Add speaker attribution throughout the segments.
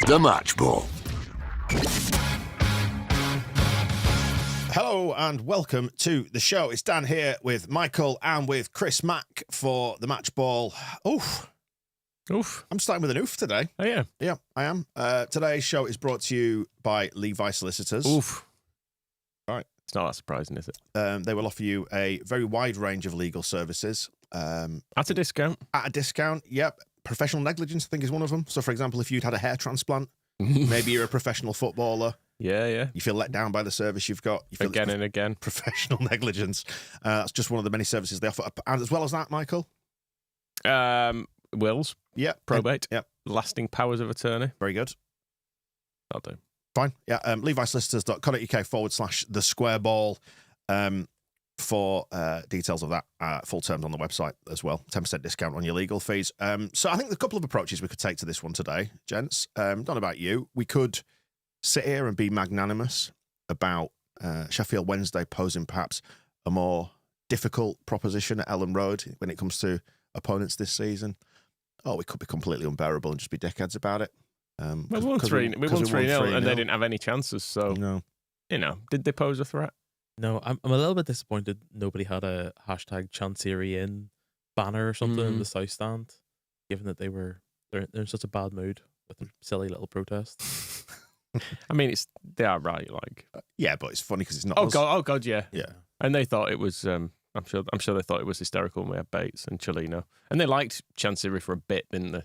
Speaker 1: The Match Ball.
Speaker 2: Hello and welcome to the show. It's Dan here with Michael and with Chris Mack for the Match Ball. Oof. I'm starting with an oof today.
Speaker 3: Oh, yeah.
Speaker 2: Yeah, I am. Today's show is brought to you by Levi Solicitors.
Speaker 3: Oof.
Speaker 2: Right.
Speaker 3: It's not that surprising, is it?
Speaker 2: They will offer you a very wide range of legal services.
Speaker 3: At a discount.
Speaker 2: At a discount, yep. Professional negligence, I think, is one of them. So, for example, if you'd had a hair transplant, maybe you're a professional footballer.
Speaker 3: Yeah.
Speaker 2: You feel let down by the service you've got. You feel
Speaker 3: Again and again.
Speaker 2: Professional negligence. That's just one of the many services they offer. And as well as that, Michael?
Speaker 3: Wills.
Speaker 2: Yeah.
Speaker 3: Probate.
Speaker 2: Yeah.
Speaker 3: Lasting powers of attorney.
Speaker 2: Very good.
Speaker 3: That'll do.
Speaker 2: Fine. Yeah. LeviSolicitors.co.uk/the square ball for details of that. Full terms on the website as well. 10% discount on your legal fees. So I think there's a couple of approaches we could take to this one today, gents. Don't know about you. We could sit here and be magnanimous about Sheffield Wednesday posing perhaps a more difficult proposition at Ellen Road when it comes to opponents this season. Or we could be completely unbearable and just be dickheads about it.
Speaker 3: We won 3-0 and they didn't have any chances. So,
Speaker 2: no.
Speaker 3: Did they pose a threat?
Speaker 4: No, I'm a little bit disappointed nobody had a hashtag Chancery in banner or something in the South Stand, given that they're in such a bad mood with their silly little protest.
Speaker 3: I mean, they are right,
Speaker 2: yeah, but it's funny because it's not.
Speaker 3: Oh God, yeah. And they thought it was. I'm sure they thought it was hysterical when we had Bates and Cholino, and they liked Chancery for a bit, didn't they?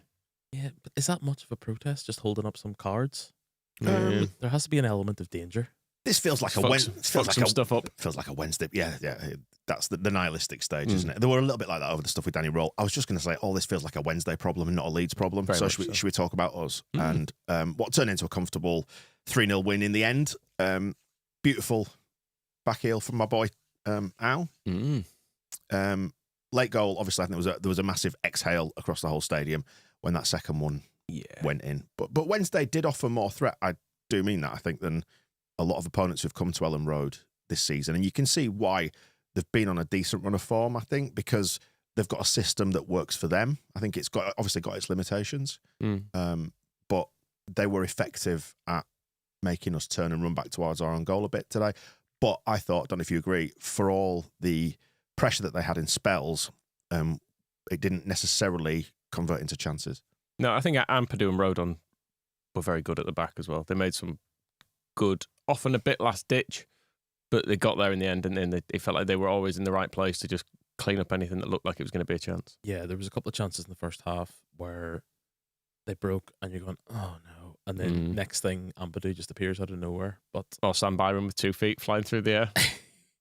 Speaker 4: Yeah, but is that much of a protest? Just holding up some cards? There has to be an element of danger.
Speaker 2: This feels like
Speaker 3: stuff up.
Speaker 2: Feels like a Wednesday. Yeah. That's the nihilistic stage, isn't it? They were a little bit like that over the stuff with Danny Roll. I was just going to say, this feels like a Wednesday problem and not a Leeds problem.
Speaker 3: Very
Speaker 2: So
Speaker 3: much
Speaker 2: should we talk about us and what turned into a comfortable 3-0 win in the end? Beautiful back heel from my boy Al. Late goal. Obviously, I think there was a massive exhale across the whole stadium when that second one went in. But Wednesday did offer more threat. I do mean that. I think than a lot of opponents who've come to Ellen Road this season. And you can see why they've been on a decent run of form, I think, because they've got a system that works for them. I think it's obviously got its limitations, but they were effective at making us turn and run back towards our own goal a bit today. But I thought, I don't know if you agree, for all the pressure that they had in spells, it didn't necessarily convert into chances.
Speaker 3: No, I think Ampadu and Rodon were very good at the back as well. They made some good, often a bit last ditch, but they got there in the end, and then they felt like they were always in the right place to just clean up anything that looked like it was going to be a chance.
Speaker 4: Yeah, there was a couple of chances in the first half where they broke, and you're going, oh no. And then next thing, Ampadu just appears out of nowhere.
Speaker 3: Or Sam Byron with 2 feet flying through the air.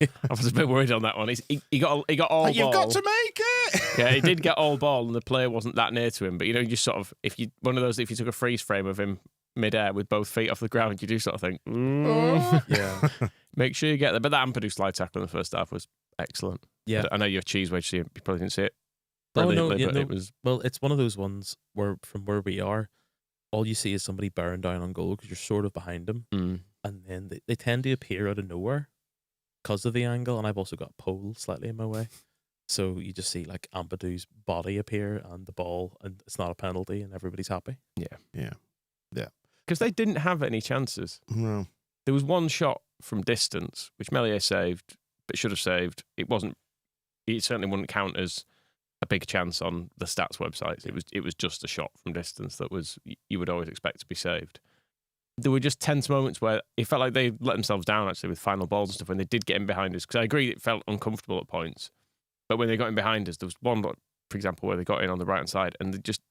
Speaker 3: I was a bit worried on that one. He got all ball.
Speaker 2: You've got to make it!
Speaker 3: Yeah, he did get all ball, and the player wasn't that near to him. But, you just sort of, if you took a freeze frame of him mid-air with both feet off the ground, you do sort of think,
Speaker 4: yeah.
Speaker 3: Make sure you get there. But that Ampadu slide tackle in the first half was excellent.
Speaker 4: Yeah.
Speaker 3: I know you're a cheese wedge, so you probably didn't see it.
Speaker 4: It was. Well, it's one of those ones where from where we are, all you see is somebody bearing down on goal because you're sort of behind them. And then they tend to appear out of nowhere because of the angle. And I've also got a pole slightly in my way. So you just see like Ampadu's body appear and the ball, and it's not a penalty, and everybody's happy.
Speaker 2: Yeah.
Speaker 3: Because they didn't have any chances.
Speaker 2: No.
Speaker 3: There was one shot from distance, which Melier saved, but should have saved. It certainly wouldn't count as a big chance on the stats websites. It was just a shot from distance that you would always expect to be saved. There were just tense moments where it felt like they let themselves down, actually, with final balls and stuff, when they did get in behind us. Because I agree it felt uncomfortable at points. But when they got in behind us, there was one, for example, where they got in on the right-hand side and they just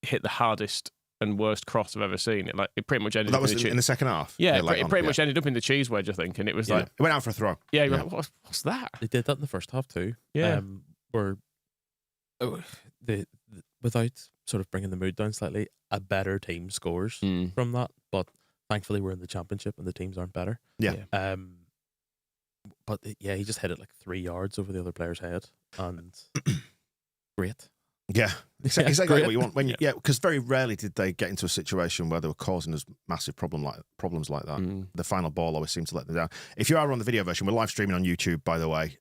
Speaker 3: hit the hardest and worst cross I've ever seen. It pretty much ended up
Speaker 2: in the second half?
Speaker 3: Yeah, it pretty much ended up in the cheese wedge, I think. And it was like...
Speaker 2: It went out for a throw.
Speaker 3: Yeah, you're like, what's that?
Speaker 4: They did that in the first half too.
Speaker 3: Yeah.
Speaker 4: Where without sort of bringing the mood down slightly, a better team scores from that. But thankfully we're in the championship and the teams aren't better.
Speaker 2: Yeah.
Speaker 4: But he just hit it like 3 yards over the other player's head, and great.
Speaker 2: Yeah, exactly what you want. Because very rarely did they get into a situation where they were causing us massive problems like that. The final ball always seemed to let them down. If you are on the video version, we're live streaming on YouTube, by the way,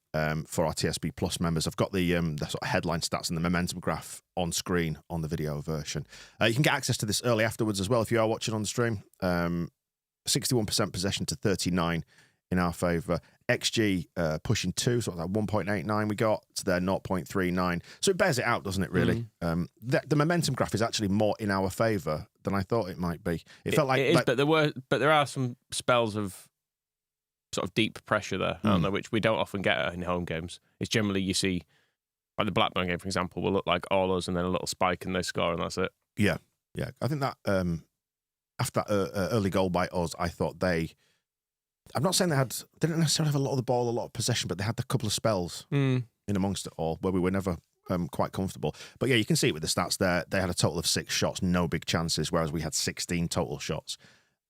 Speaker 2: for our TSB Plus members. I've got the sort of headline stats and the momentum graph on screen on the video version. You can get access to this early afterwards as well if you are watching on the stream. 61% possession to 39 in our favour. XG pushing 2, sort of like 1.89 we got to their 0.39. So it bears it out, doesn't it, really? The momentum graph is actually more in our favour than I thought it might be. It felt like...
Speaker 3: It is, but there are some spells of sort of deep pressure there, aren't there, which we don't often get in home games. It's generally, you see, like the Blackburn game, for example, will look like all us and then a little spike and they score and that's it.
Speaker 2: Yeah. I think that after that early goal by us, I thought I'm not saying they didn't necessarily have a lot of the ball, a lot of possession, but they had a couple of spells in amongst it all where we were never quite comfortable. But yeah, you can see it with the stats there. They had a total of 6 shots, no big chances, whereas we had 16 total shots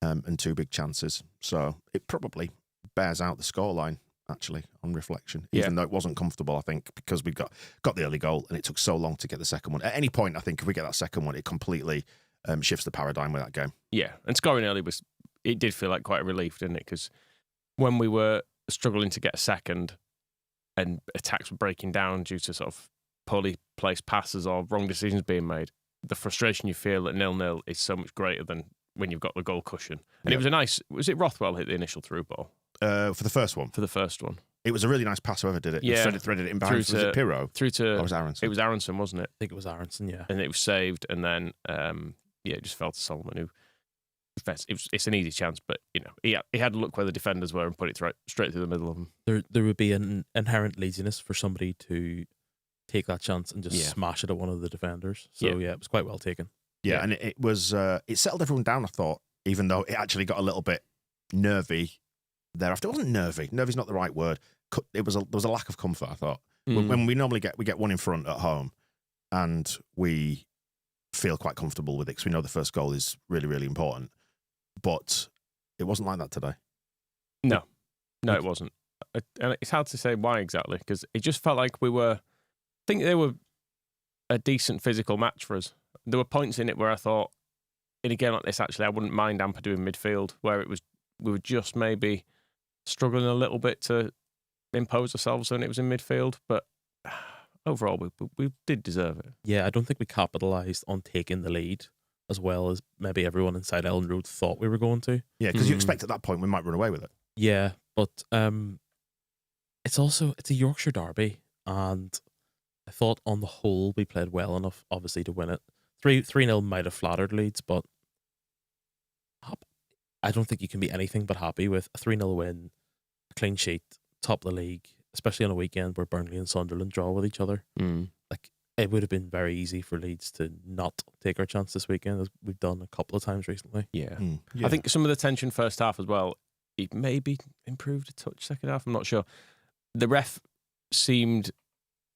Speaker 2: and 2 big chances. So it probably bears out the scoreline, actually, on reflection, even though it wasn't comfortable, I think, because we got the early goal and it took so long to get the second one. At any point, I think, if we get that second one, it completely shifts the paradigm with that game. Yeah,
Speaker 3: and scoring early it did feel like quite a relief, didn't it? Because when we were struggling to get a second and attacks were breaking down due to sort of poorly placed passes or wrong decisions being made, the frustration you feel at 0-0 is so much greater than when you've got the goal cushion. And it was was it Rothwell hit the initial through ball?
Speaker 2: For the first one.
Speaker 3: For the first one.
Speaker 2: It was a really nice pass, whoever did it.
Speaker 3: Yeah.
Speaker 2: Threaded it in behind. Was it Pirro? Or was Aaronson?
Speaker 3: It was Aaronson, wasn't it?
Speaker 4: I think it was Aaronson, yeah.
Speaker 3: And it was saved, and then, it just fell to Solomon, who... It's an easy chance, but he had to look where the defenders were and put it straight through the middle of them.
Speaker 4: There would be an inherent laziness for somebody to take that chance and just smash it at one of the defenders. So it was quite well taken.
Speaker 2: Yeah, and it was it settled everyone down, I thought, even though it actually got a little bit nervy thereafter. It wasn't nervy. Nervy's not the right word. There was a lack of comfort, I thought. When we normally get one in front at home, and we feel quite comfortable with it because we know the first goal is really, really important. But it wasn't like that today.
Speaker 3: No, it wasn't. And it's hard to say why exactly, because it just felt like I think they were a decent physical match for us. There were points in it where I thought, in a game like this, actually, I wouldn't mind Ampadu in midfield, where we were just maybe struggling a little bit to impose ourselves when it was in midfield. But overall, we did deserve it.
Speaker 4: Yeah, I don't think we capitalised on taking the lead as well as maybe everyone inside Ellen Road thought we were going to.
Speaker 2: Yeah, because you expect at that point we might run away with it.
Speaker 4: Yeah, but it's a Yorkshire derby, and I thought on the whole we played well enough, obviously, to win it. 3-0 might have flattered Leeds, but I don't think you can be anything but happy with a 3-0 win, a clean sheet, top of the league, especially on a weekend where Burnley and Sunderland draw with each other. Like, it would have been very easy for Leeds to not take our chance this weekend, as we've done a couple of times recently.
Speaker 3: Yeah. I think some of the tension first half as well, it maybe improved a touch second half, I'm not sure. The ref seemed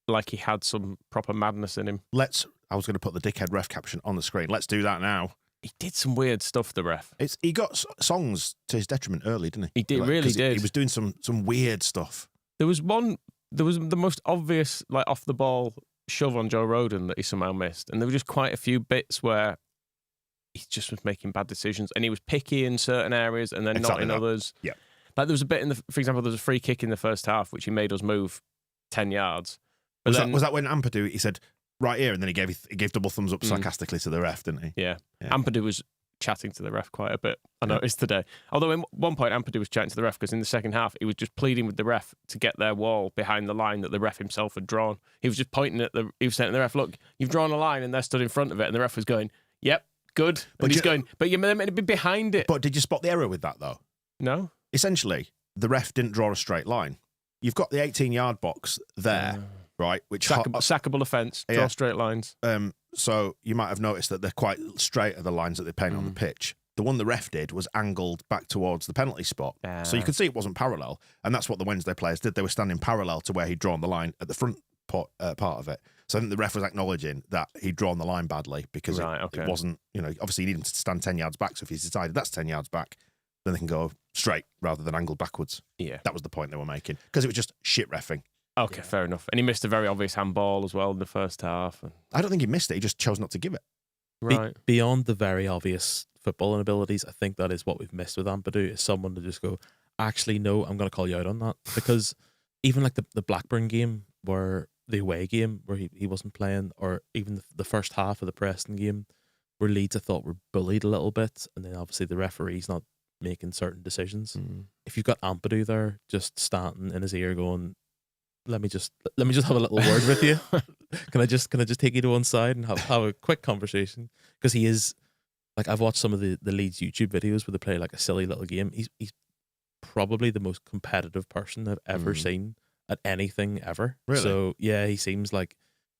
Speaker 3: like he had some proper madness in him.
Speaker 2: I was going to put the dickhead ref caption on the screen. Let's do that now.
Speaker 3: He did some weird stuff, the ref.
Speaker 2: He got songs to his detriment early, didn't he?
Speaker 3: He did, really did.
Speaker 2: He was doing some weird stuff.
Speaker 3: There was the most obvious, like, off the ball shove on Joe Rodon that he somehow missed, and there were just quite a few bits where he just was making bad decisions, and he was picky in certain areas and then not in others.
Speaker 2: Yeah,
Speaker 3: like there was a bit for example, there was a free kick in the first half which he made us move 10 yards. But
Speaker 2: was that when Ampadu, he said right here, and then he gave double thumbs up sarcastically to the ref, didn't he?
Speaker 3: Yeah. Ampadu was chatting to the ref quite a bit, I noticed today. Although at one point Ampadu was chatting to the ref because in the second half he was just pleading with the ref to get their wall behind the line that the ref himself had drawn. He was just pointing at he was saying to the ref, look, you've drawn a line and they're stood in front of it, and the ref was going, yep, good. And he's going, but you're meant to be behind it.
Speaker 2: But did you spot the error with that though?
Speaker 3: No.
Speaker 2: Essentially, the ref didn't draw a straight line. You've got the 18-yard box there, right? Which
Speaker 3: sackable offence, draw straight lines.
Speaker 2: So you might have noticed that they're quite straight at the lines that they paint on the pitch. The one the ref did was angled back towards the penalty spot. So you could see it wasn't parallel. And that's what the Wednesday players did. They were standing parallel to where he'd drawn the line at the front part of it. So I think the ref was acknowledging that he'd drawn the line badly because it wasn't, obviously you need him to stand 10 yards back. So if he's decided that's 10 yards back, then they can go straight rather than angled backwards.
Speaker 3: Yeah.
Speaker 2: That was the point they were making. Because it was just shit reffing.
Speaker 3: Okay, fair enough. And he missed a very obvious handball as well in the first half.
Speaker 2: I don't think he missed it. He just chose not to give it.
Speaker 3: Right.
Speaker 4: Beyond the very obvious footballing abilities, I think that is what we've missed with Ampadu, is someone to just go, actually, no, I'm going to call you out on that. Because even like the Blackburn game, where the away game where he wasn't playing, or even the first half of the Preston game where Leeds, I thought, were bullied a little bit, and then obviously the referee's not making certain decisions. If you've got Ampadu there just standing in his ear going, let me just have a little word with you. Can I just take you to one side and have a quick conversation? Because he is, like, I've watched some of the Leeds YouTube videos where they play like a silly little game. He's probably the most competitive person I've ever seen at anything ever.
Speaker 2: Really?
Speaker 4: So yeah, he seems like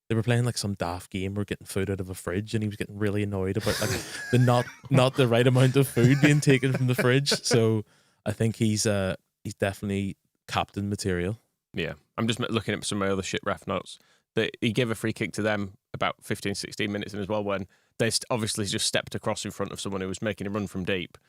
Speaker 4: they were playing like some daft game or getting food out of a fridge, and he was getting really annoyed about like the not the right amount of food being taken from the fridge. So I think he's definitely captain material.
Speaker 3: Yeah, I'm just looking at some of my other shit ref notes. That he gave a free kick to them about 15, 16 minutes in as well, when they obviously just stepped across in front of someone who was making a run from deep,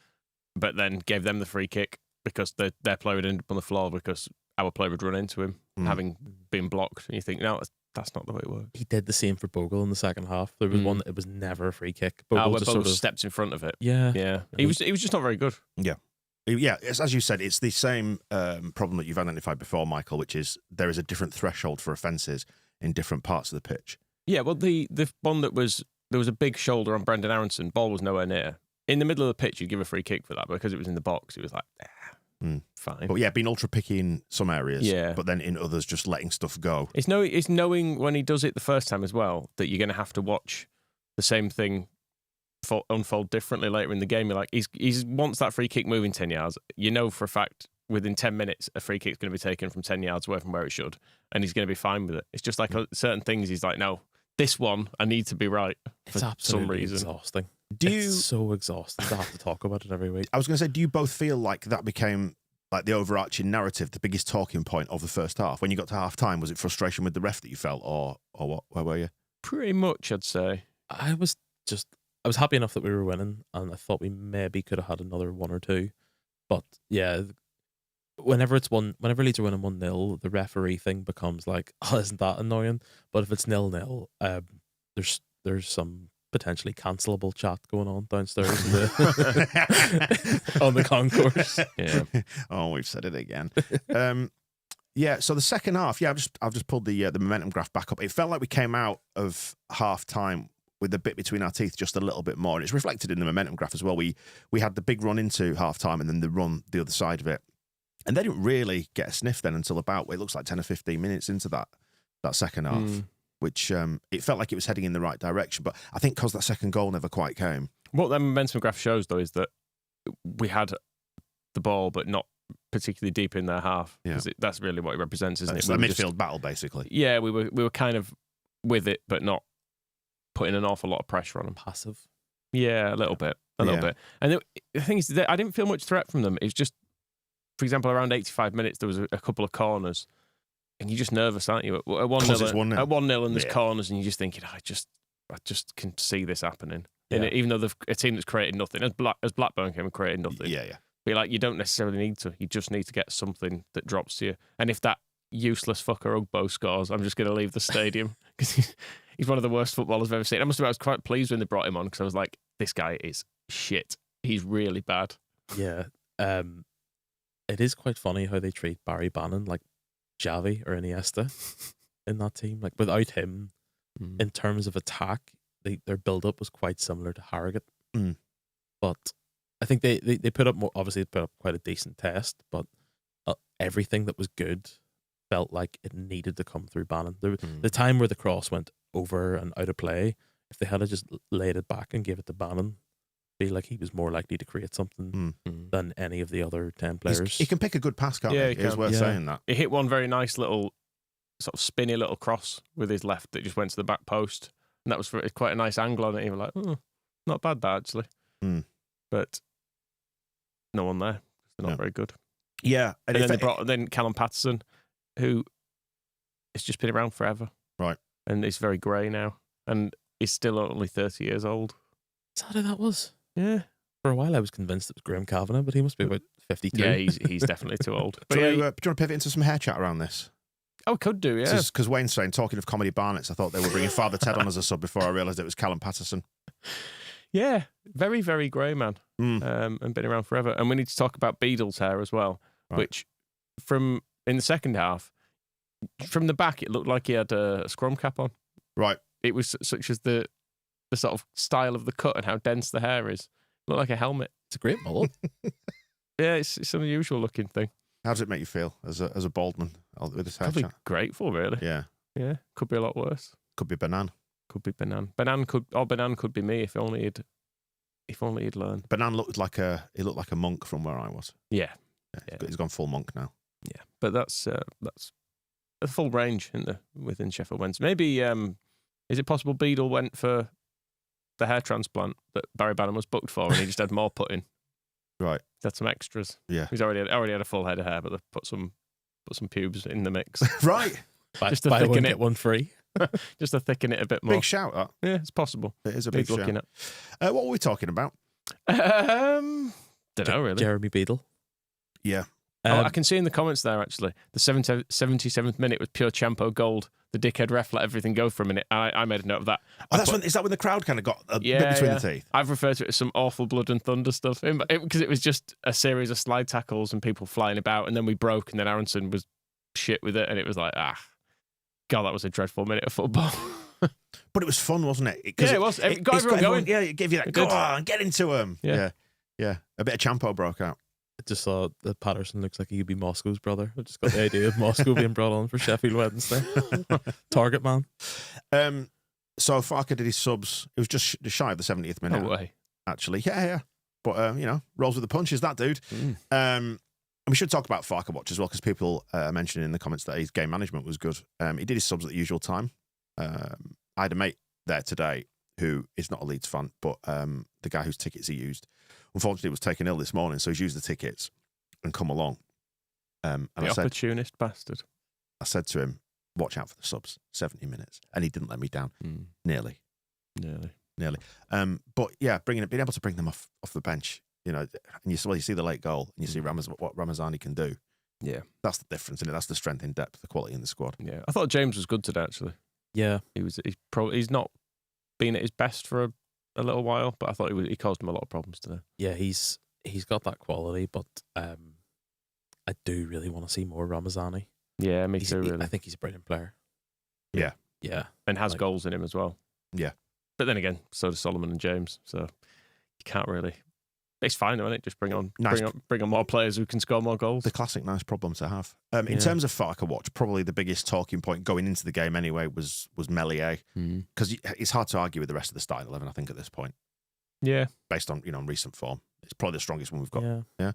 Speaker 3: but then gave them the free kick because their player would end up on the floor because our player would run into him, having been blocked. And you think, no, that's not the way it works.
Speaker 4: He did the same for Bogle in the second half. There was one that it was never a free kick.
Speaker 3: Bogle just sort of stepped in front of it.
Speaker 4: Yeah.
Speaker 3: He was just not very good.
Speaker 2: Yeah. Yeah, as you said, it's the same problem that you've identified before, Michael, which is there is a different threshold for offences in different parts of the pitch.
Speaker 3: Yeah, well, the one there was a big shoulder on Brendan Aaronson. Ball was nowhere near. In the middle of the pitch, you'd give a free kick for that, but because it was in the box, it was like, fine.
Speaker 2: But yeah, being ultra picky in some areas, but then in others, just letting stuff go.
Speaker 3: It's knowing when he does it the first time as well that you're going to have to watch the same thing unfold differently later in the game. You're like, he's wants that free kick moving 10 yards. You know for a fact within 10 minutes a free kick's going to be taken from 10 yards away from where it should, and he's going to be fine with it. It's just like certain things he's like, no, this one I need to be right for some reason.
Speaker 4: Exhausting. It's so exhausting to have to talk about it every week.
Speaker 2: I was going to say, do you both feel like that became like the overarching narrative, the biggest talking point of the first half? When you got to half time, was it frustration with the ref that you felt, or what? Where were you?
Speaker 3: Pretty much, I'd say.
Speaker 4: I was happy enough that we were winning, and I thought we maybe could have had another one or two. But yeah, whenever Leeds are winning 1-0, the referee thing becomes like, oh, isn't that annoying? But if it's 0-0, there's some potentially cancelable chat going on downstairs on the concourse.
Speaker 3: Yeah.
Speaker 2: Oh, we've said it again. Yeah. So the second half, I've just pulled the momentum graph back up. It felt like we came out of half time with the bit between our teeth just a little bit more, and it's reflected in the momentum graph as well. We had the big run into half time, and then the run the other side of it, and they didn't really get a sniff then until about, it looks like 10 or 15 minutes into that second half. Which it felt like it was heading in the right direction. But I think because that second goal never quite came.
Speaker 3: What that momentum graph shows, though, is that we had the ball, but not particularly deep in their half.
Speaker 2: Yeah.
Speaker 3: That's really what it represents, isn't it?
Speaker 2: It's a midfield battle, basically.
Speaker 3: Yeah, we were kind of with it, but not putting an awful lot of pressure on them.
Speaker 4: Passive.
Speaker 3: Yeah, a little bit. And the thing is, I didn't feel much threat from them. It was just, for example, around 85 minutes, there was a couple of corners. And you're just nervous, aren't you? At 1-0 and there's corners, and you're just thinking, I just can see this happening. Yeah. Even though a team that's created nothing, as Blackburn came and created nothing.
Speaker 2: Yeah.
Speaker 3: But like, you don't necessarily need to. You just need to get something that drops to you. And if that useless fucker Ugbo scores, I'm just going to leave the stadium because he's one of the worst footballers I've ever seen. I was quite pleased when they brought him on because I was like, this guy is shit. He's really bad.
Speaker 4: Yeah. It is quite funny how they treat Barry Bannon like Xavi or Iniesta in that team. Like, without him, in terms of attack, their build-up was quite similar to Harrogate. But I think they put up quite a decent test, but everything that was good felt like it needed to come through Bannon. The time where the cross went over and out of play, if they had just laid it back and gave it to Bannon, I feel like he was more likely to create something than any of the other 10 players.
Speaker 2: He can pick a good pass, can't he? It's worth saying that.
Speaker 3: He hit one very nice little, sort of spinny little cross with his left that just went to the back post. And that was quite a nice angle on it. You were like, oh, not bad that, actually. But no one there. They're not very good.
Speaker 2: Yeah.
Speaker 3: And then they brought Callum Patterson, who has just been around forever.
Speaker 2: Right.
Speaker 3: And he's very grey now. And he's still only 30 years old.
Speaker 4: Is that who that was?
Speaker 3: Yeah.
Speaker 4: For a while, I was convinced it was Graham Kavanagh, but he must be about 52.
Speaker 3: Yeah, he's definitely too old. But
Speaker 2: do you want to pivot into some hair chat around this?
Speaker 3: Oh, could do, yeah.
Speaker 2: Because Wayne's saying, talking of comedy Barnets, I thought they were bringing Father Ted on as a sub before I realised it was Callum Patterson.
Speaker 3: Yeah, very, very grey man, and been around forever. And we need to talk about Beadle's hair as well, which in the second half, from the back, it looked like he had a scrum cap on.
Speaker 2: Right.
Speaker 3: It was such as the sort of style of the cut and how dense the hair is. It looked like a helmet.
Speaker 4: It's a great mullet.
Speaker 3: Yeah, it's an unusual looking thing.
Speaker 2: How does it make you feel as a bald man with this hair?
Speaker 3: Probably grateful, really.
Speaker 2: Yeah.
Speaker 3: Yeah. Could be a lot worse.
Speaker 2: Could be Banan.
Speaker 3: Could be Banan. Banan could be me if only he'd learned.
Speaker 2: Banan looked like a monk from where I was.
Speaker 3: Yeah.
Speaker 2: He's gone full monk now.
Speaker 3: Yeah, but that's a full range within Sheffield Wednesday. Maybe is it possible Beadle went for the hair transplant that Barry Bannon was booked for, and he just had more put in?
Speaker 2: Right.
Speaker 3: He's had some extras.
Speaker 2: Yeah.
Speaker 3: He's already had a full head of hair, but they've put some pubes in the mix.
Speaker 2: Right.
Speaker 3: Just to
Speaker 4: buy
Speaker 3: thicken
Speaker 4: one,
Speaker 3: it.
Speaker 4: get one free.
Speaker 3: Just to thicken it a bit more.
Speaker 2: Big shout, that.
Speaker 3: Yeah, it's possible.
Speaker 2: It is a big shout.
Speaker 3: Looking at.
Speaker 2: What were we talking about?
Speaker 3: Don't know, really.
Speaker 4: Jeremy Beadle.
Speaker 2: Yeah.
Speaker 3: I can see in the comments there, actually, the 77th minute was pure Champo gold. The dickhead ref let everything go for a minute. I made a note of that.
Speaker 2: Is that when the crowd kind of got a bit between the teeth?
Speaker 3: I've referred to it as some awful blood and thunder stuff because it was just a series of slide tackles and people flying about, and then we broke, and then Aaronson was shit with it, and it was like, God, that was a dreadful minute of football.
Speaker 2: But it was fun, wasn't it?
Speaker 3: Yeah, it was. It got everyone going.
Speaker 2: Yeah, it gave you that, go on, get into him.
Speaker 3: Yeah.
Speaker 2: A bit of Champo broke out.
Speaker 4: I just saw that Patterson looks like he could be Moscow's brother. I just got the idea of Moscow being brought on for Sheffield Wednesday. Target man.
Speaker 2: So Farker did his subs. It was just shy of the 70th minute.
Speaker 3: No way.
Speaker 2: Actually, yeah. But, rolls with the punches, that dude. And we should talk about Farker Watch as well, because people mentioned in the comments that his game management was good. He did his subs at the usual time. I had a mate there today who is not a Leeds fan, but the guy whose tickets he used, unfortunately, was taken ill this morning, so he's used the tickets and come along. And
Speaker 3: Opportunist bastard.
Speaker 2: I said to him, watch out for the subs, 70 minutes. And he didn't let me down. Nearly. But yeah, being able to bring them off the bench, and you see the late goal, and you see what Ramazani can do.
Speaker 3: Yeah.
Speaker 2: That's the difference, isn't it? That's the strength in depth, the quality in the squad.
Speaker 3: Yeah. I thought James was good today, actually.
Speaker 4: Yeah.
Speaker 3: He's not been at his best for a little while, but I thought he caused him a lot of problems today.
Speaker 4: Yeah, he's got that quality, but I do really want to see more Ramazani.
Speaker 3: Yeah, me too, really.
Speaker 4: I think he's a brilliant player.
Speaker 2: Yeah.
Speaker 4: Yeah.
Speaker 3: And has goals in him as well.
Speaker 2: Yeah.
Speaker 3: But then again, so does Solomon and James, so you can't really... It's fine, though, isn't it? Just bring on more players who can score more goals.
Speaker 2: The classic nice problem to have. In terms of Farker Watch, probably the biggest talking point going into the game anyway was Meslier, because it's hard to argue with the rest of the starting 11, I think, at this point.
Speaker 3: Yeah.
Speaker 2: Based on, recent form. It's probably the strongest one we've got.
Speaker 4: Yeah.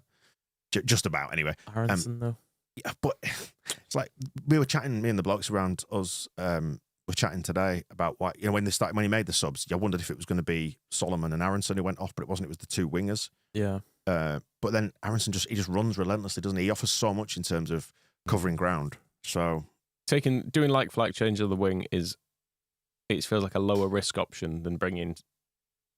Speaker 2: Just about, anyway.
Speaker 4: Aaronson, though.
Speaker 2: Yeah, but it's like we were chatting, me and the blokes around us were chatting today about why, when he made the subs, I wondered if it was going to be Solomon and Aaronson who went off, but it wasn't. It was the two wingers.
Speaker 4: Yeah.
Speaker 2: But then Aaronson just runs relentlessly, doesn't he? He offers so much in terms of covering ground. So
Speaker 3: doing like change of the wing it feels like a lower risk option than bringing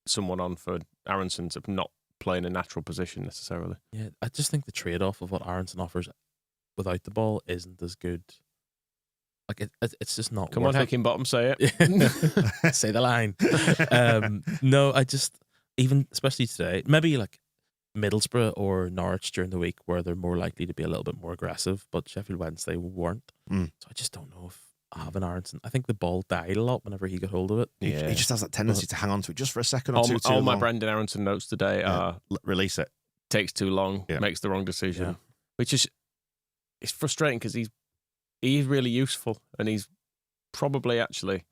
Speaker 3: someone on for Aaronson to not play in a natural position necessarily.
Speaker 4: Yeah, I just think the trade off of what Aaronson offers without the ball isn't as good. Like it's just not.
Speaker 3: Come on, Heckingbottom, say
Speaker 4: it. Say the line. No, even especially today, maybe like Middlesbrough or Norwich during the week where they're more likely to be a little bit more aggressive, but Sheffield Wednesday weren't. So I just don't know if having Aaronson, I think the ball died a lot whenever he got hold of it.
Speaker 2: He just has that tendency to hang on to it just for a second or two.
Speaker 3: All my Brendan Aaronson notes today are
Speaker 2: release it.
Speaker 3: Takes too long, makes the wrong decision, which is it's frustrating because he is really useful and he's probably actually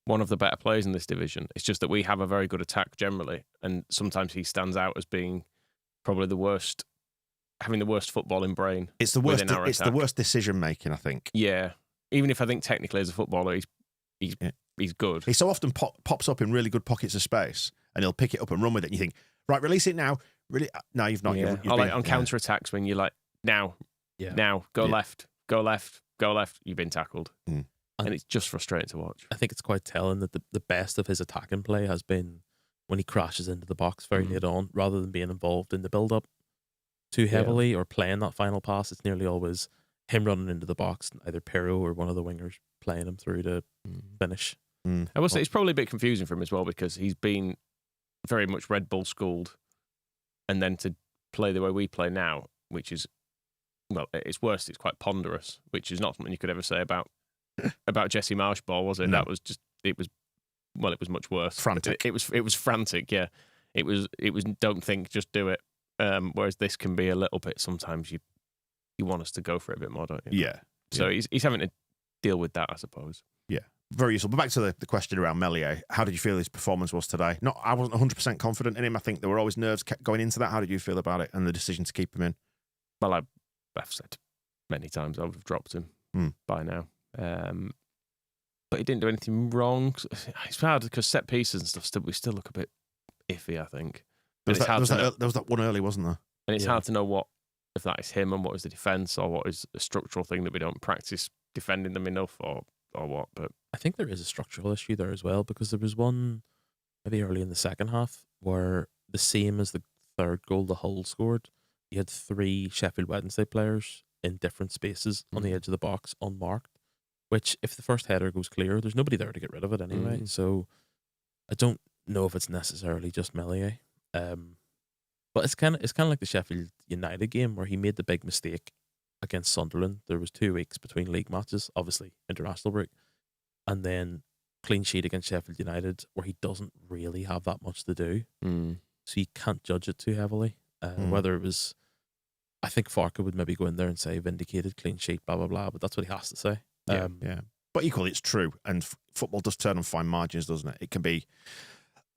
Speaker 3: one of the better players in this division. It's just that we have a very good attack generally, and sometimes he stands out as being probably the worst, having the worst footballing brain.
Speaker 2: It's the worst. It's the worst decision making, I think.
Speaker 3: Yeah, even if I think technically as a footballer he's good.
Speaker 2: He so often pops up in really good pockets of space, and he'll pick it up and run with it. And you think, right, release it now. Really? No, you've not.
Speaker 3: Yeah.
Speaker 2: You've
Speaker 3: on counter attacks when you're like, now, go left, go left, go left. You've been tackled. And it's just frustrating to watch.
Speaker 4: I think it's quite telling that the best of his attacking play has been when he crashes into the box very late on, rather than being involved in the build-up too heavily or playing that final pass. It's nearly always him running into the box, and either Pirro or one of the wingers playing him through to finish.
Speaker 3: I will say it's probably a bit confusing for him as well, because he's been very much Red Bull schooled, and then to play the way we play now, which is, well, it's worse. It's quite ponderous, which is not something you could ever say about Jesse Marshball, was it?
Speaker 2: No.
Speaker 3: That was just it was much worse.
Speaker 2: Frantic.
Speaker 3: It was frantic. Yeah, it was. Don't think, just do it. Whereas this can be a little bit. Sometimes you want us to go for it a bit more, don't you?
Speaker 2: Yeah.
Speaker 3: So he's having to deal with that, I suppose.
Speaker 2: Yeah. Very useful. But back to the question around Meslier. How did you feel his performance was today? I wasn't 100% confident in him. I think there were always nerves kept going into that. How did you feel about it and the decision to keep him in?
Speaker 3: Well, I've said many times I would have dropped him by now. But he didn't do anything wrong. It's hard because set pieces and stuff, we still look a bit iffy, I think.
Speaker 2: There was that one early, wasn't there?
Speaker 3: And it's hard to know if that is him and what is the defence, or what is a structural thing that we don't practice defending them enough, or what. But
Speaker 4: I think there is a structural issue there as well, because there was one maybe early in the second half where, the same as the third goal the Hull scored, you had 3 Sheffield Wednesday players in different spaces on the edge of the box unmarked, which if the first header goes clear, there's nobody there to get rid of it anyway. So I don't know if it's necessarily just Meslier. But it's kind of like the Sheffield United game where he made the big mistake against Sunderland. There was 2 weeks between league matches, obviously international break, and then clean sheet against Sheffield United where he doesn't really have that much to do. So you can't judge it too heavily. Whether it was, I think Farke would maybe go in there and say vindicated, clean sheet, blah, blah, blah, but that's what he has to say.
Speaker 2: Yeah. But equally, it's true. And football does turn on fine margins, doesn't it? It can be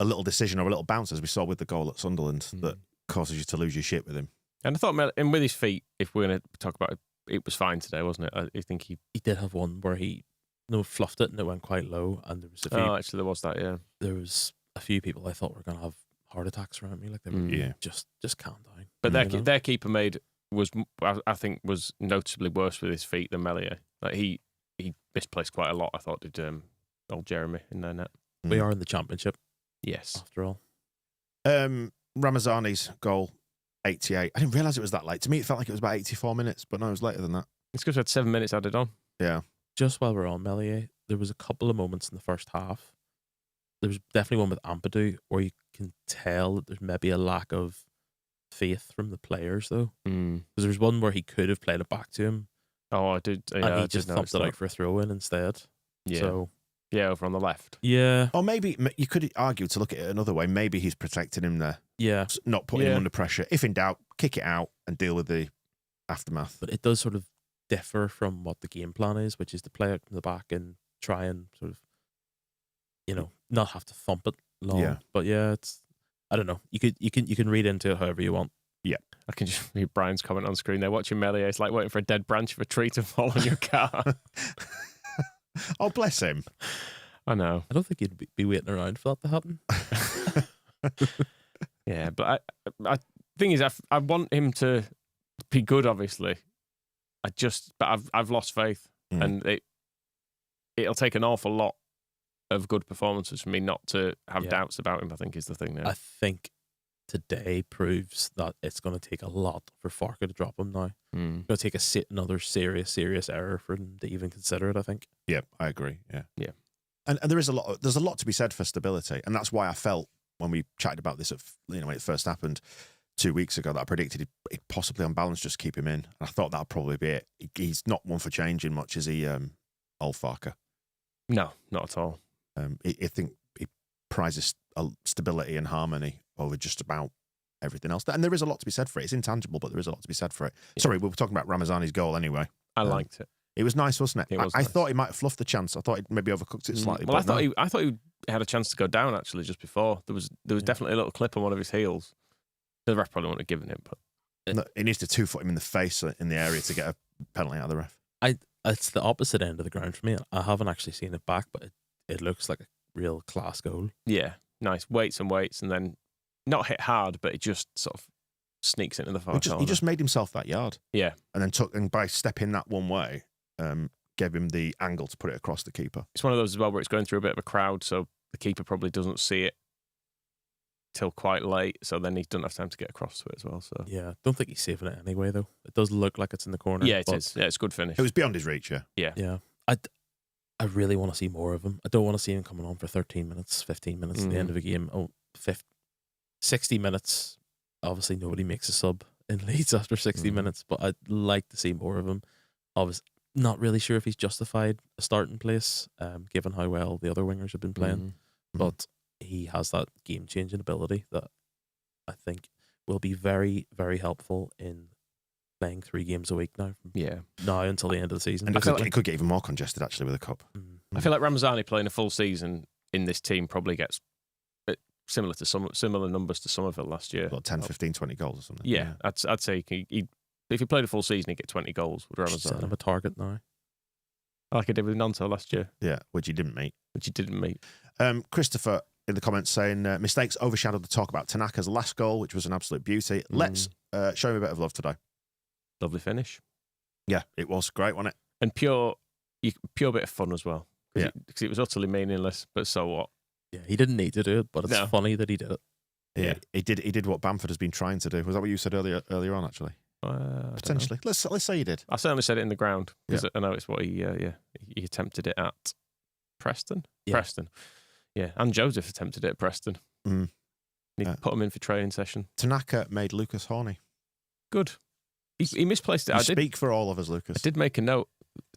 Speaker 2: a little decision or a little bounce, as we saw with the goal at Sunderland, that causes you to lose your shit with him.
Speaker 3: And I thought, and with his feet, if we're going to talk about it, it was fine today, wasn't it? I think he
Speaker 4: did have one where he fluffed it and it went quite low, and there was a few.
Speaker 3: Oh, actually, there was that. Yeah,
Speaker 4: there was a few people I thought were going to have heart attacks around me, like they were just calm down.
Speaker 3: But their keeper I think was noticeably worse with his feet than Meslier. Like he misplaced quite a lot, I thought, did old Jeremy in their net.
Speaker 4: We are in the Championship.
Speaker 3: Yes.
Speaker 4: After all.
Speaker 2: Ramazani's goal, 88. I didn't realise it was that late. To me, it felt like it was about 84 minutes, but no, it was later than that.
Speaker 3: It's because we had 7 minutes added on.
Speaker 2: Yeah.
Speaker 4: Just while we're on Meslier, there was a couple of moments in the first half. There was definitely one with Ampadu where you can tell that there's maybe a lack of faith from the players, though. Because there's one where he could have played it back to him.
Speaker 3: Oh, I did. Yeah,
Speaker 4: and he just thumped it out for a throw-in instead.
Speaker 3: Yeah.
Speaker 4: So,
Speaker 3: yeah, over on the left.
Speaker 4: Yeah.
Speaker 2: Or maybe you could argue, to look at it another way, maybe he's protecting him there.
Speaker 4: Yeah.
Speaker 2: Not putting him under pressure. If in doubt, kick it out and deal with the aftermath.
Speaker 4: But it does sort of differ from what the game plan is, which is to play it from the back and try and sort of, not have to thump it long.
Speaker 2: Yeah.
Speaker 4: But yeah, I don't know. You can read into it however you want.
Speaker 2: Yeah.
Speaker 3: I can just read Brian's comment on screen there. Watching Meslier, it's like waiting for a dead branch of a tree to fall on your car.
Speaker 2: Oh, bless him.
Speaker 3: I know.
Speaker 4: I don't think he'd be waiting around for that to happen.
Speaker 3: Yeah, but I thing is, I want him to be good, obviously. But I've lost faith, and it'll take an awful lot of good performances for me not to have doubts about him, I think, is the thing there.
Speaker 4: I think today proves that it's going to take a lot for Farke to drop him now. It's going to take another serious error for him to even consider it, I think.
Speaker 2: Yeah, I agree. Yeah.
Speaker 3: Yeah.
Speaker 2: And there's a lot to be said for stability. And that's why I felt when we chatted about this, when it first happened 2 weeks ago, that I predicted he'd possibly on balance just keep him in. And I thought that'd probably be it. He's not one for changing much, is he, old Farke?
Speaker 3: No, not at all.
Speaker 2: I think he prizes stability and harmony over just about everything else. And there is a lot to be said for it. It's intangible, but there is a lot to be said for it. Yeah. Sorry, we were talking about Ramazani's goal anyway.
Speaker 3: I liked it.
Speaker 2: It was nice, wasn't it?
Speaker 3: Was
Speaker 2: I
Speaker 3: nice.
Speaker 2: thought he might have fluffed the chance. I thought he'd maybe overcooked it slightly.
Speaker 3: Well, I thought he had a chance to go down actually just before. There was definitely a little clip on one of his heels. The ref probably wouldn't have given it, but
Speaker 2: no, he needs to 2-foot him in the face in the area to get a penalty out of the ref.
Speaker 4: It's the opposite end of the ground for me. I haven't actually seen it back, but it looks like a real class goal.
Speaker 3: Yeah, nice. Waits, and then not hit hard, but it just sort of sneaks into the far corner.
Speaker 2: He just made himself that yard.
Speaker 3: Yeah.
Speaker 2: And by stepping that one way, gave him the angle to put it across the keeper.
Speaker 3: It's one of those as well where it's going through a bit of a crowd, so the keeper probably doesn't see it till quite late, so then he doesn't have time to get across to it as well. So
Speaker 4: yeah, don't think he's saving it anyway, though. It does look like it's in the corner.
Speaker 3: Yeah, it is. Yeah, it's a good finish.
Speaker 2: It was beyond his reach,
Speaker 4: Yeah. I really want to see more of him. I don't want to see him coming on for 13 minutes, 15 minutes at the end of a game. 60 minutes. Obviously, nobody makes a sub in Leeds after 60 minutes, but I'd like to see more of him. Obviously, not really sure if he's justified a starting place, given how well the other wingers have been playing. But he has that game-changing ability that I think will be very, very helpful in playing 3 games a week now. Now until the end of the season.
Speaker 2: And I feel like it could get even more congested, actually, with a cup.
Speaker 3: I feel like Ramazani playing a full season in this team probably gets similar numbers to Somerville last year.
Speaker 2: About 10, 15, 20 goals or something.
Speaker 3: Yeah. I'd say if he played a full season, he'd get 20 goals with Ramazani.
Speaker 4: Set him a target now.
Speaker 3: Like I did with Nanto last year.
Speaker 2: Yeah, which he didn't meet. Christopher in the comments saying, mistakes overshadowed the talk about Tanaka's last goal, which was an absolute beauty. Let's show him a bit of love today.
Speaker 3: Lovely finish.
Speaker 2: Yeah, it was great, wasn't it?
Speaker 3: And pure bit of fun as well. Because it was utterly meaningless, but so what?
Speaker 4: Yeah, he didn't need to do it, but it's funny that he did it.
Speaker 2: Yeah, he did what Bamford has been trying to do. Was that what you said earlier on, actually? Potentially. Let's say you did.
Speaker 3: I certainly said it in the ground, because I know it's what he attempted it at Preston.
Speaker 4: Yeah.
Speaker 3: Preston. Yeah, and Joseph attempted it at Preston. He put him in for training session.
Speaker 2: Tanaka made Lucas horny.
Speaker 3: Good. He misplaced it.
Speaker 2: Speak for all of us, Lucas.
Speaker 3: I did make a note.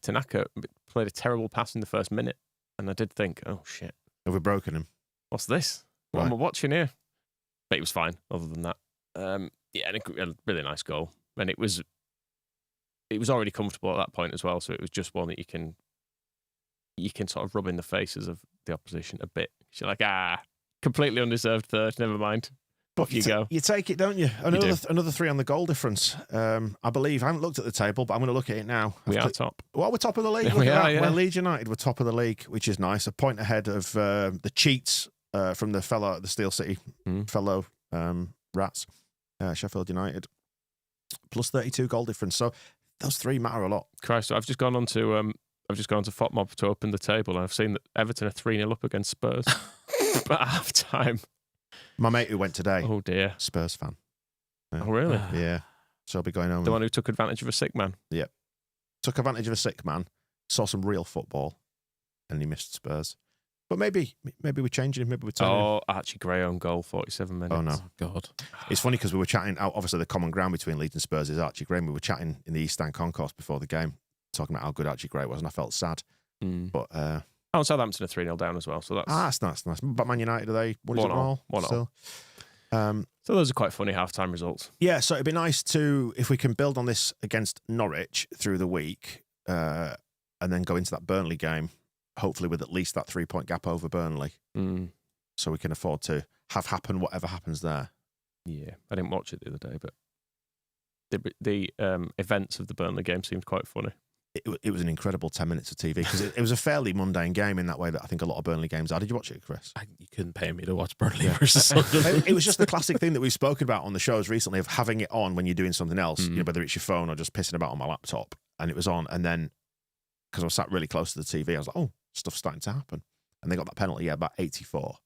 Speaker 3: Tanaka played a terrible pass in the first minute, and I did think, oh shit,
Speaker 2: have we broken him?
Speaker 3: What's this? What am I watching here? But he was fine. Other than that, and a really nice goal, and it was already comfortable at that point as well. So it was just one that you can sort of rub in the faces of the opposition a bit. You're like, completely undeserved third. Never mind. Off you go. You
Speaker 2: take it, don't you? Another 3 on the goal difference. I believe. I haven't looked at the table, but I'm going to look at it now.
Speaker 3: We are top.
Speaker 2: Well, we're top of the league.
Speaker 3: We are, yeah.
Speaker 2: We're Leeds United. We're top of the league, which is nice. A point ahead of the cheats from the fellow at the Steel City fellow rats, Sheffield United. Plus 32 goal difference. So those 3 matter a lot.
Speaker 3: Christ, I've just gone on to FOTMob to open the table, and I've seen that Everton are 3-0 up against Spurs at half time.
Speaker 2: My mate who went today.
Speaker 3: Oh dear.
Speaker 2: Spurs fan.
Speaker 3: Yeah. Oh really?
Speaker 2: Yeah. So I'll be going home.
Speaker 3: The one who took advantage of a sick man.
Speaker 2: Yeah. Took advantage of a sick man, saw some real football, and he missed Spurs. But maybe we're changing him. Maybe we're turning him.
Speaker 3: Archie Gray on goal, 47 minutes.
Speaker 2: Oh no.
Speaker 4: Oh, God.
Speaker 2: It's funny because we were chatting, obviously the common ground between Leeds and Spurs is Archie Gray. We were chatting in the East Stand concourse before the game, talking about how good Archie Gray was, and I felt sad. But
Speaker 3: Southampton are 3-0 down as well, so that's
Speaker 2: nice. But Man United, are they 1-1?
Speaker 3: 1-1. So those are quite funny half-time results.
Speaker 2: Yeah, so it'd be nice if we can build on this against Norwich through the week, and then go into that Burnley game, hopefully with at least that 3-point gap over Burnley, so we can afford to have happen whatever happens there.
Speaker 3: Yeah, I didn't watch it the other day, but the events of the Burnley game seemed quite funny.
Speaker 2: It was an incredible 10 minutes of TV because it was a fairly mundane game in that way that I think a lot of Burnley games are. Did you watch it, Chris?
Speaker 4: You couldn't pay me to watch Burnley versus Sunderland.
Speaker 2: It was just the classic thing that we've spoken about on the shows recently of having it on when you're doing something else, whether it's your phone or just pissing about on my laptop. And it was on. And then, because I was sat really close to the TV, I was like, oh, stuff's starting to happen. And they got that penalty, about 84.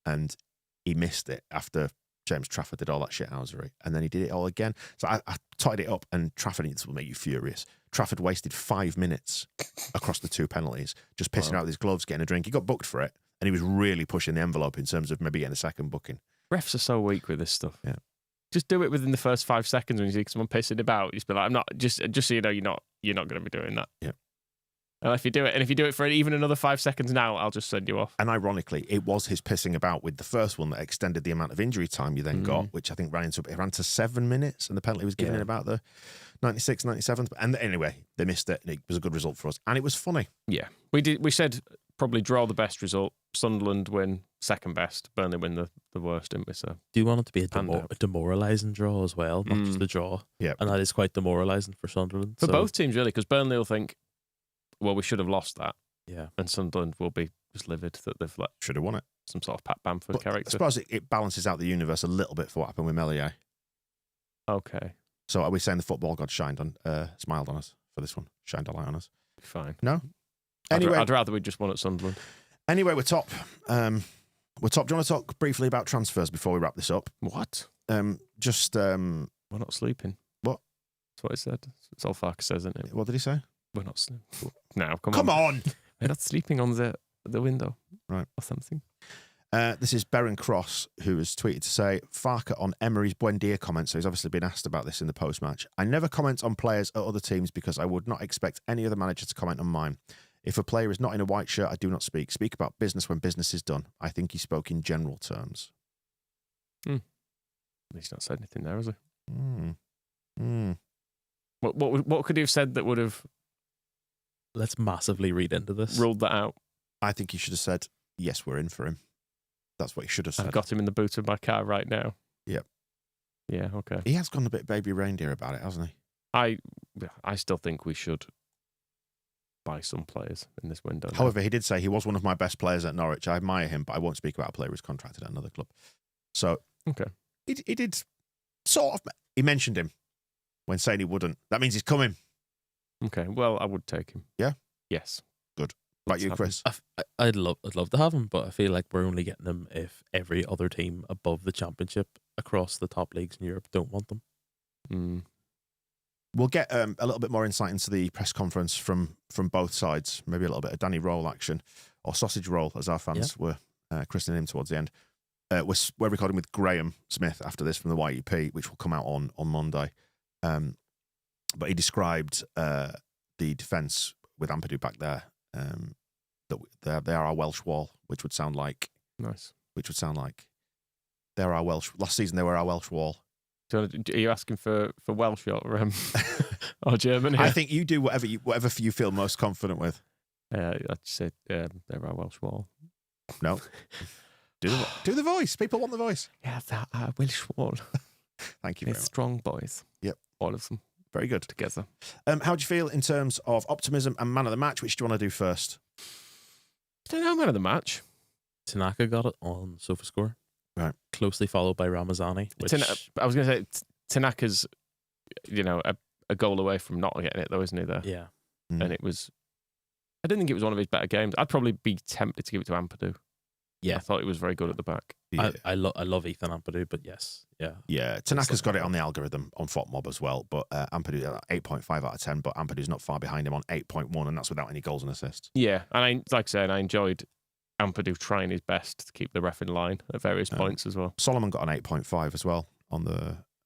Speaker 2: And he missed it after James Trafford did all that shithousery. And then he did it all again. So I tied it up, and Trafford, this will make you furious. Trafford wasted 5 minutes across the 2 penalties, just pissing out with his gloves, getting a drink. He got booked for it, and he was really pushing the envelope in terms of maybe getting a second booking.
Speaker 3: Refs are so weak with this stuff.
Speaker 2: Yeah,
Speaker 3: just do it within the first 5 seconds when you see someone pissing about. Just be like, I'm not. Just so you know, you're not going to be doing that.
Speaker 2: Yeah.
Speaker 3: And if you do it for even another 5 seconds now, I'll just send you off.
Speaker 2: And ironically, it was his pissing about with the first one that extended the amount of injury time you then got, which I think ran to 7 minutes, and the penalty was given in about the 96th, 97th. And anyway, they missed it, and it was a good result for us. And it was funny.
Speaker 3: Yeah. We said probably draw the best result, Sunderland win second best, Burnley win the worst, didn't we? So
Speaker 4: do you want it to be a demoralising draw as well, not just a draw?
Speaker 2: Yeah.
Speaker 4: And that is quite demoralising for Sunderland.
Speaker 3: For both teams, really, because Burnley will think, well, we should have lost that.
Speaker 4: Yeah.
Speaker 3: And Sunderland will be just livid that they've
Speaker 2: should have won it.
Speaker 3: Some sort of Pat Bamford character.
Speaker 2: I suppose it balances out the universe a little bit for what happened with Melier.
Speaker 3: Okay.
Speaker 2: So are we saying the football god smiled on us for this one? Shined a light on us?
Speaker 3: Fine.
Speaker 2: No?
Speaker 3: Anyway, I'd rather we just won at Sunderland.
Speaker 2: Anyway, we're top. Well, Top, do you want to talk briefly about transfers before we wrap this up?
Speaker 3: What?
Speaker 2: We're
Speaker 3: not sleeping.
Speaker 2: What?
Speaker 3: That's what I said. That's all Farkas says, isn't it?
Speaker 2: What did he say?
Speaker 3: We're not sleeping. No,
Speaker 2: come on.
Speaker 3: We're not sleeping on the window.
Speaker 2: Right.
Speaker 3: Or something.
Speaker 2: This is Berren Cross, who has tweeted to say, Farker on Emery's Buendia comments. So he's obviously been asked about this in the post-match. I never comment on players at other teams because I would not expect any other manager to comment on mine. If a player is not in a white shirt, I do not speak. Speak about business when business is done. I think he spoke in general terms.
Speaker 3: He's not said anything there, has he?
Speaker 2: What
Speaker 3: could he have said that would have...
Speaker 4: Let's massively read into this.
Speaker 3: Ruled that out.
Speaker 2: I think he should have said, yes, we're in for him. That's what he should have said.
Speaker 3: I've got him in the boot of my car right now.
Speaker 2: Yep.
Speaker 3: Yeah, okay.
Speaker 2: He has gone a bit baby reindeer about it, hasn't he?
Speaker 3: I still think we should buy some players in this window.
Speaker 2: However, he did say he was one of my best players at Norwich. I admire him, but I won't speak about a player who's contracted at another club. So,
Speaker 3: okay.
Speaker 2: He did sort of... He mentioned him when saying he wouldn't. That means he's coming.
Speaker 3: Okay, well, I would take him.
Speaker 2: Yeah?
Speaker 3: Yes.
Speaker 2: Good. Like you, Chris?
Speaker 4: I'd love to have him, but I feel like we're only getting him if every other team above the Championship across the top leagues in Europe don't want them.
Speaker 2: We'll get a little bit more insight into the press conference from both sides. Maybe a little bit of Danny Roll action, or sausage roll, as our fans were christening him towards the end. We're recording with Graham Smith after this from the YEP, which will come out on Monday. But he described the defence with Ampadu back there. That they are our Welsh wall, which would sound like
Speaker 3: nice.
Speaker 2: Which would sound like they're our Welsh. Last season they were our Welsh wall.
Speaker 3: So are you asking for Welsh or or German?
Speaker 2: I think you do whatever you feel most confident with.
Speaker 3: I'd say they're our Welsh wall.
Speaker 2: No, do the voice. People want the voice.
Speaker 3: Yeah, they're our Welsh wall.
Speaker 2: Thank you.
Speaker 3: They're strong boys.
Speaker 2: Yep,
Speaker 3: all of them.
Speaker 2: Very good.
Speaker 3: Together.
Speaker 2: How do you feel in terms of optimism and man of the match? Which do you want to do first?
Speaker 3: I don't know, man of the match.
Speaker 4: Tanaka got it on SofaScore.
Speaker 2: Right.
Speaker 4: Closely followed by Ramazani. Which...
Speaker 3: I was going to say, Tanaka's, a goal away from not getting it, though, isn't he, there?
Speaker 4: Yeah.
Speaker 3: And it was... I didn't think it was one of his better games. I'd probably be tempted to give it to Ampadu.
Speaker 4: Yeah.
Speaker 3: I thought he was very good at the back.
Speaker 2: Yeah.
Speaker 4: I love Ethan Ampadu, but yes. Yeah.
Speaker 2: Yeah. Tanaka's got it on the algorithm on FOTMob as well, but Ampadu 8.5 out of 10, but Ampadu's not far behind him on 8.1, and that's without any goals and assists.
Speaker 3: Yeah. And like I said, I enjoyed Ampadu trying his best to keep the ref in line at various points as well.
Speaker 2: Solomon got an 8.5 as well on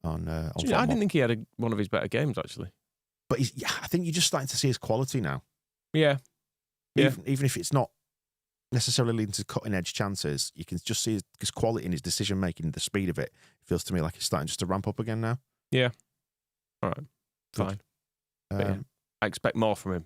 Speaker 2: FOTMob.
Speaker 3: I didn't think he had one of his better games, actually.
Speaker 2: But I think you're just starting to see his quality now.
Speaker 3: Yeah.
Speaker 2: Even if it's not necessarily leading to cutting edge chances, you can just see his quality in his decision making, the speed of it. It feels to me like he's starting just to ramp up again now.
Speaker 3: Yeah. All right. Fine. I expect more from him.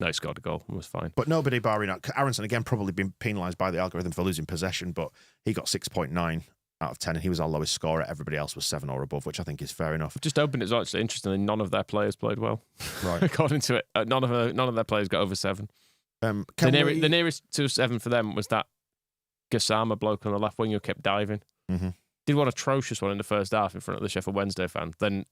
Speaker 3: No, he scored a goal and was fine.
Speaker 2: But nobody barring Aaronson, again, probably been penalised by the algorithm for losing possession, but he got 6.9 out of 10 and he was our lowest scorer. Everybody else was 7 or above, which I think is fair enough.
Speaker 3: Just opened it, actually interestingly, none of their players played well.
Speaker 2: Right.
Speaker 3: According to it, none of their players got over 7. The nearest to 7 for them was that Gassama bloke on the left wing who kept diving.
Speaker 2: Mm-hmm.
Speaker 3: Did one atrocious one in the first half in front of the Sheffield Wednesday fan. Then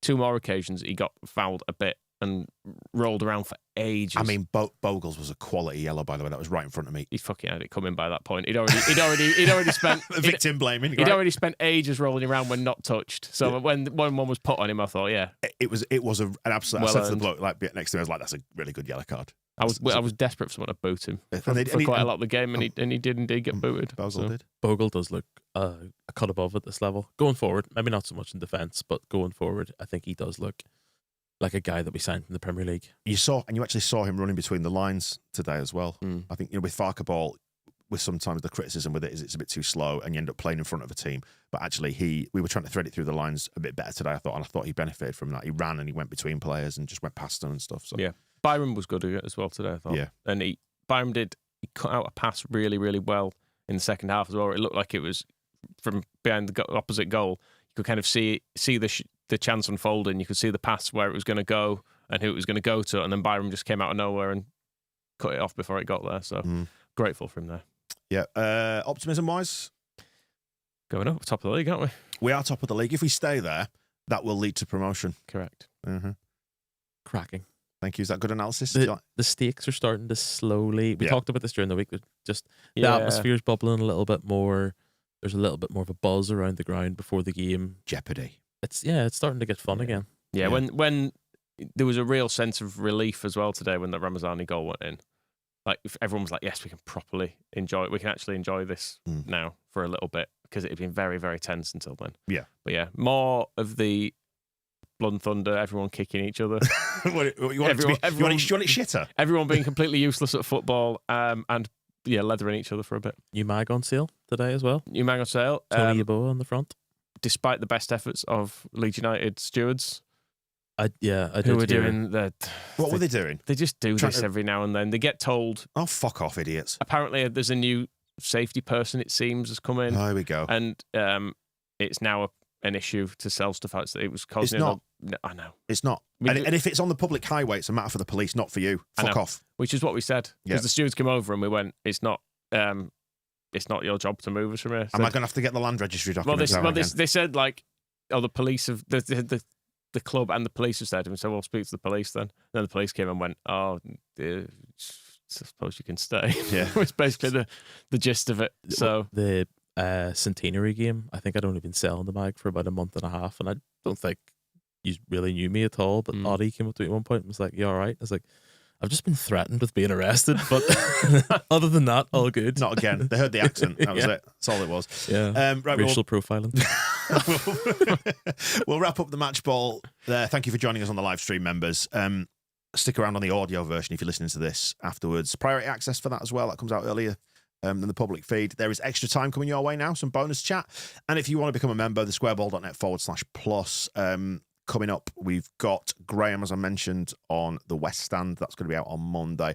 Speaker 3: 2 more occasions he got fouled a bit and rolled around for ages.
Speaker 2: I mean, Bogles was a quality yellow, by the way. That was right in front of me.
Speaker 3: He fucking had it coming by that point. He'd already spent
Speaker 2: victim blaming.
Speaker 3: He'd already spent ages rolling around when not touched. So when one was put on him, I thought, yeah,
Speaker 2: it was an absolute. I said to the bloke like next to me, I was like, that's a really good yellow card.
Speaker 3: I was desperate for someone to boot him for quite a lot of the game, and he did indeed get booted.
Speaker 4: Bogle does look a cut above at this level. Going forward, maybe not so much in defence, but going forward, I think he does look like a guy that we signed from the Premier League. You
Speaker 2: actually saw him running between the lines today as well. I think with Farker ball, with sometimes the criticism with it is it's a bit too slow, and you end up playing in front of a team. But actually, we were trying to thread it through the lines a bit better today. I thought he benefited from that. He ran and he went between players and just went past them and stuff. So
Speaker 3: yeah. Byram was good as well today, I thought.
Speaker 2: Yeah.
Speaker 3: And Byram he cut out a pass really, really well in the second half as well. It looked like it was from behind the opposite goal. You could kind of see the chance unfolding. You could see the pass where it was going to go and who it was going to go to. And then Byram just came out of nowhere and cut it off before it got there. So grateful for him there.
Speaker 2: Yeah. Optimism-wise?
Speaker 3: Going up, top of the league, aren't we?
Speaker 2: We are top of the league. If we stay there, that will lead to promotion.
Speaker 3: Correct.
Speaker 2: Mm-hmm.
Speaker 4: Cracking.
Speaker 2: Thank you. Is that good analysis?
Speaker 4: The stakes are starting to slowly. We talked about this during the week. Just the atmosphere's bubbling a little bit more. There's a little bit more of a buzz around the ground before the game.
Speaker 2: Jeopardy.
Speaker 4: It's starting to get fun again.
Speaker 3: Yeah, when there was a real sense of relief as well today when the Ramazani goal went in. Like everyone was like, "Yes, we can properly enjoy it. We can actually enjoy this now for a little bit," because it had been very, very tense until then.
Speaker 2: Yeah,
Speaker 3: but more of the blood and thunder, everyone kicking each other.
Speaker 2: You want it shitter?
Speaker 3: Everyone being completely useless at football, and leathering each other for a bit.
Speaker 4: New mag on sale today as well.
Speaker 3: New mag on sale.
Speaker 4: Tony Yeboah on the front.
Speaker 3: Despite the best efforts of Leeds United stewards.
Speaker 4: Who
Speaker 3: were doing that?
Speaker 2: What were they doing?
Speaker 3: They just do this every now and then. They get told.
Speaker 2: Oh, fuck off, idiots!
Speaker 3: Apparently, there's a new safety person. It seems has come in.
Speaker 2: Oh, here we go.
Speaker 3: And it's now an issue to sell stuff out. It was causing.
Speaker 2: It's not.
Speaker 3: I know
Speaker 2: It's not. And if it's on the public highway, it's a matter for the police, not for you. Fuck off.
Speaker 3: Which is what we said. Because the stewards came over and we went, it's not your job to move us from here.
Speaker 2: Am I going to have to get the land registry documents
Speaker 3: they said, like, the police have... The club and the police have said to him, so we'll speak to the police then. And then the police came and went, I suppose you can stay.
Speaker 2: Yeah.
Speaker 3: It's basically the gist of it. So
Speaker 4: the centenary game, I think I'd only been selling the mag for about a month and a half, and I don't think you really knew me at all, but Audie came up to me at one point and was like, "You all right?" I was like, "I've just been threatened with being arrested, but other than that, all good."
Speaker 2: Not again. They heard the accent. That was it. That's all it was.
Speaker 4: Yeah. Racial profiling.
Speaker 2: We'll wrap up the match ball there. Thank you for joining us on the live stream, members. Stick around on the audio version if you're listening to this afterwards. Priority access for that as well. That comes out earlier than the public feed. There is extra time coming your way now, some bonus chat. And if you want to become a member, the squareball.net/plus. Coming up, we've got Graham, as I mentioned, on the West Stand. That's going to be out on Monday.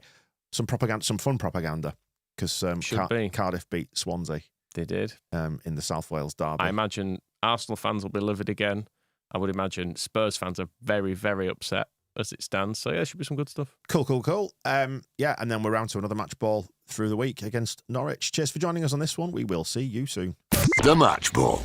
Speaker 2: Some fun propaganda, because Cardiff beat Swansea.
Speaker 3: They did.
Speaker 2: In the South Wales derby.
Speaker 3: I imagine Arsenal fans will be livid again. I would imagine Spurs fans are very, very upset as it stands. So, there should be some good stuff.
Speaker 2: Cool. And then we're round to another match ball through the week against Norwich. Cheers for joining us on this one. We will see you soon.
Speaker 1: The Match Ball.